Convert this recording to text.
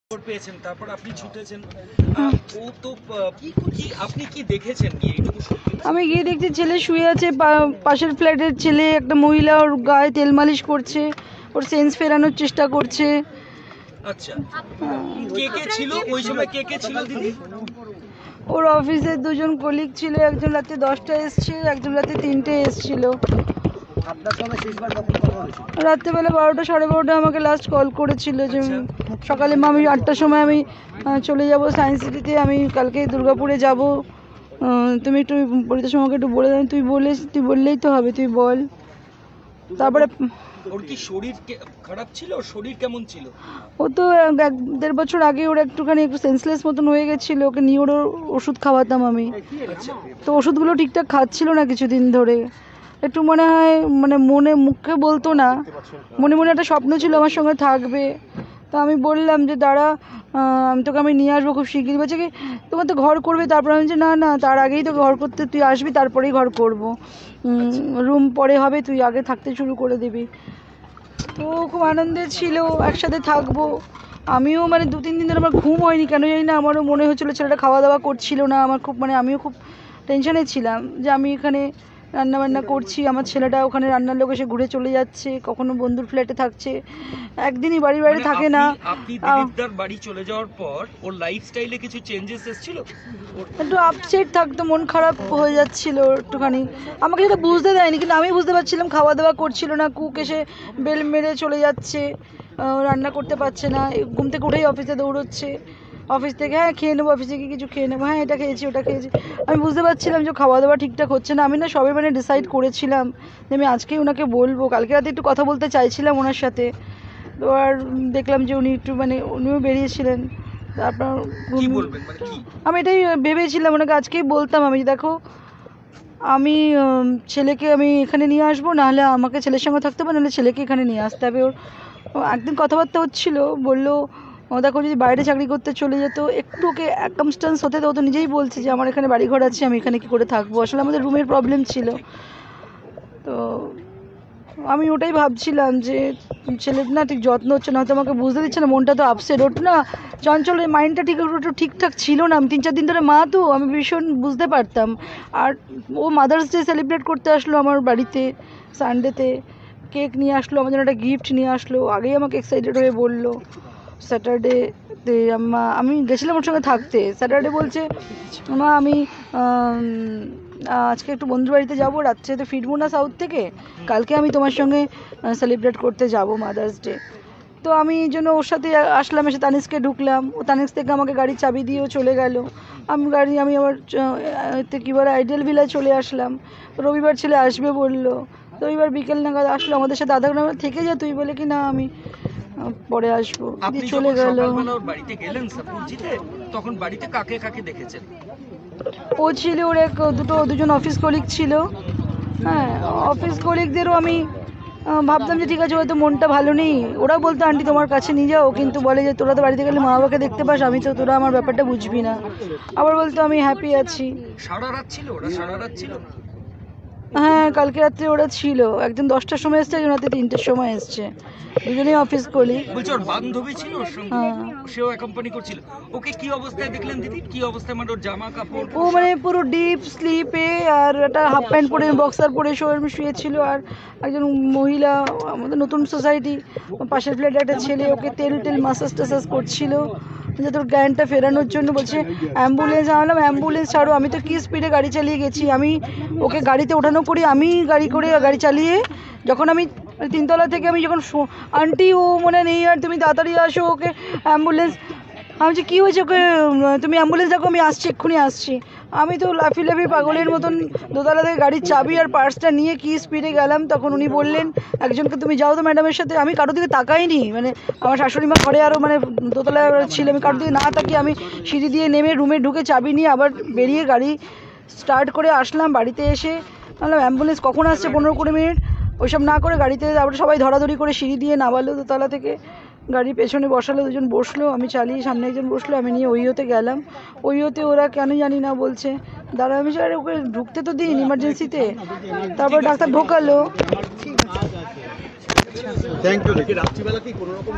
পেয়েছেন তারপর আপনি ছুটেছেন ও তো কি আপনি কি দেখেছেন গিয়ে এইটুকু আমি গিয়ে দেখছি ছেলে শুয়ে আছে পাশের ফ্ল্যাটের ছেলে একটা মহিলা ওর গায়ে তেল মালিশ করছে ওর সেন্স ফেরানোর চেষ্টা করছে। আচ্ছা কে কে ছিল ওই সময় কে কে ছিল দিদি? ওর অফিসের দুজন কলিগ ছিল, একজন রাতে 10টায় এসছে, একজন রাতে 3টে এসছিল। রাত্রেবেলা 12টা 12:30 আমাকে লাস্ট কল করেছিল যে সকালে আমি 8টার সময় আমি চলে যাব সায়েন্স সিটিতে, আমি কালকে দুর্গাপুরে যাব, তুমি একটু পরিতার সঙ্গে একটু বলে দেন। তুই বললেই তো হবে, তুই বল। তারপরে ওর কি শরীর খারাপ ছিল? শরীর কেমন ছিল? ও তো 1-1.5 বছর আগে ওর একটুখানি একটু সেন্সলেস মতন হয়ে গেছিলো, ওকে নিয়ে ওর ওষুধ খাওয়াতাম আমি। তো ওষুধগুলো ঠিকঠাক খাচ্ছিল না কিছুদিন ধরে, একটু মনে হয় মনে মুখে বলতো না, মনে মনে একটা স্বপ্ন ছিল আমার সঙ্গে থাকবে। তো আমি বললাম যে দাঁড়া, আমি নিয়ে আসবো খুব শিগগিরই। বলছে কি তোমার তো ঘর করবে, তারপর আমি বলছি না তার আগেই তো ঘর করতে, তুই আসবি তারপরেই ঘর করবো, রুম পরে হবে, তুই আগে থাকতে শুরু করে দিবি। তো খুব আনন্দের ছিল, একসাথে থাকবো। আমিও 2-3 দিন ধরে আমার ঘুম হয়নি, কেন জানি না। আমারও মনে হচ্ছিলো ছেলেটা খাওয়া দাওয়া করছিল না, আমার খুব আমিও খুব টেনশনে ছিলাম যে আমি এখানে রান্নাবান্না করছি, আমার ছেলেটা ওখানে রান্নার লোক এসে ঘুরে চলে যাচ্ছে, কখনো বন্ধুর ফ্ল্যাটে থাকছে, একদিনই বাড়ি থাকে না। আপনি দিলীপদার বাড়ি চলে যাওয়ার পর ওর লাইফস্টাইলে কিছু চেঞ্জেস এসেছিল? একটু আপসেট থাকতো, মন খারাপ হয়ে যাচ্ছিল একটুখানি, আমাকে যেটা বুঝতে দেয়নি, কিন্তু আমি বুঝতে পারছিলাম। খাওয়া দাওয়া করছিল না, কুক এসে বেল মেরে চলে যাচ্ছে, রান্না করতে পারছে না, ঘুম থেকে উঠেই অফিসে দৌড়চ্ছে, অফিস থেকে হ্যাঁ খেয়ে নেবো, অফিসে গিয়ে কিছু খেয়ে নেবো, হ্যাঁ এটা খেয়েছি ওটা খেয়েছি। আমি বুঝতে পারছিলাম যে খাওয়া দাওয়া ঠিকঠাক হচ্ছে না। আমি না সবে ডিসাইড করেছিলাম যে আমি আজকেই ওনাকে বলবো, কালকে রাতে একটু কথা বলতে চাইছিলাম ওনার সাথে। তো আর দেখলাম যে উনি একটু উনিও বেরিয়েছিলেন। তারপর আমি এটাই ভেবেছিলাম ওনাকে আজকেই বলতাম আমি, দেখো আমি ছেলেকে আমি এখানে নিয়ে আসবো, নাহলে আমাকে ছেলের সঙ্গে থাকতে হবে, নাহলে ছেলেকে এখানে নিয়ে আসতে হবে। ওর একদিন কথাবার্তা হচ্ছিলো, বললো দেখো যদি বাইরে চাকরি করতে চলে যেত, একটু ওকে অ্যাকামস্ট্যান্স হতে, তো ও তো নিজেই বলছে যে আমার এখানে বাড়িঘর আছে, আমি এখানে কী করে থাকবো। আসলে আমাদের রুমের প্রবলেম ছিল। তো আমি ওটাই ভাবছিলাম যে ছেলের না ঠিক যত্ন হচ্ছে না, হয়তো আমাকে বুঝতে দিচ্ছে না, মনটা তো আপসেট, ওঠ না চঞ্চল, মাইন্ডটা ঠিকঠাক ছিল না। আমি 3-4 দিন ধরে মা, তো আমি ভীষণ বুঝতে পারতাম। আর ও মাদার্স ডে সেলিব্রেট করতে আসলো আমার বাড়িতে সানডেতে, কেক নিয়ে আসলো, আমার জন্য একটা গিফট নিয়ে আসলো, আগেই আমাকে এক্সাইটেড হয়ে বললো। স্যাটারডেতে আমি গেছিলাম ওর সঙ্গে থাকতে, স্যাটারডে বলছে মা আমি আজকে একটু বন্ধুর বাড়িতে যাবো, রাত্রে তো ফিরবো না সাউথ থেকে, কালকে আমি তোমার সঙ্গে সেলিব্রেট করতে যাব মাদার্স ডে। তো আমি এই জন্য ওর সাথে আসলাম, এসে তানিস্কে ঢুকলাম, ও তানিস থেকে আমাকে গাড়ির চাবি দিয়েও চলে গেল। আমি আবার কী বলে আইডিয়াল ভিলায় চলে আসলাম। রবিবার ছেলে আসবে বললো, তো রবিবার বিকেল নাগাদ আসলো, আমাদের সাথে আধা ঘন্টা থেকে যা তুই, বলে কি না আমি পরে আসবো, চলে গেল। বাড়িতে গেলেন সাপুরজিতে, তখন বাড়িতে কাকে কাকে দেখেছেন? ও ছিল, ওর দুজন অফিস কলিগ ছিল। হ্যাঁ, অফিস কলিগদেরও আমি ভাবতাম যে ঠিক আছে হয়তো মনটা ভালো নেই, ওরা বলতো আন্টি তোমার কাছে নিয়ে যাও, কিন্তু বলে যে তোরা তো বাড়িতে গেলে মা বাবাকে দেখতে পাস, আমি তো, তোরা আমার ব্যাপারটা বুঝবি না। আবার বলতো আমি হ্যাপি আছি। সারা রাত ছিল ওরা? সারা রাত ছিল? হ্যাঁ, কালকে রাত্রে ওরা ছিল, একজন 10টার সময় এসছে, একজন রাতে 3টের সময় এসছে, দুজনেই অফিস কলিগ। বলছি ওর বান্ধবী ছিল ওর সঙ্গে, সেও অ্যাকম্পানি করছিল। ওকে কি অবস্থায় দেখলেন দিদি? কি অবস্থায়, ওর জামা কাপড়? ও পুরো ডিপ স্লিপে, আর একটা হাফ প্যান্ট পরে, বক্সার পরে শুয়েছিল। আর একজন মহিলা, আমাদের নতুন সোসাইটি পাশের ফ্ল্যাটে একটা ছেলে, ওকে তেল মাসাজ টাসাজ করছিল যে তোর জ্ঞানটা ফেরানোর জন্য। বলছে অ্যাম্বুলেন্স আনলাম, অ্যাম্বুলেন্স ছাড়ো, আমি তো কি স্পিডে গাড়ি চালিয়ে গেছি, আমি ওকে গাড়িতে ওঠানো করি, আমি গাড়ি চালিয়ে যখন আমি 3তলা থেকে আমি যখন আন্টি ও মনে নেই, আর তুমি তাড়াতাড়ি আসো, ওকে অ্যাম্বুলেন্স। আমি বলছি কী হয়েছে, ওকে তুমি অ্যাম্বুলেন্স দেখো, আমি আসছি, এক্ষুনি আসছি। আমি তো লাফি পাগলের মতন দোতলা থেকে গাড়ির চাবি আর পার্সটা নিয়ে কি স্পিডে গেলাম। তখন উনি বললেন একজনকে তুমি যাও তো ম্যাডামের সাথে। আমি কারোর দিকে তাকাইনি, আমার শাশুড়ি মা ঘরে আরও দোতলা ছিল, আমি কারোর দিকে না তাকিয়ে আমি সিঁড়ি দিয়ে নেমে রুমে ঢুকে চাবি নিয়ে আবার বেরিয়ে গাড়ি স্টার্ট করে আসলাম। বাড়িতে এসে বললাম অ্যাম্বুলেন্স কখন আসছে, 15-20 মিনিট, ওইসব না করে গাড়িতে তারপরে সবাই ধরাধরি করে সিঁড়ি দিয়ে নামালো দোতলা থেকে, গাড়ির পেছনে বসালো, দুজন বসলো, আমি চালিয়ে, সামনে একজন বসলো, আমি নিয়ে ওইওতে গেলাম। ওইওতে ওরা কেন জানি না বলছে দাঁড়া, আমি আরে ওকে ঢুকতে তো দিন ইমার্জেন্সিতে, তারপর ডাক্তার ঢোকালো। Thank you. রাত্রিবেলা কি কোনো রকম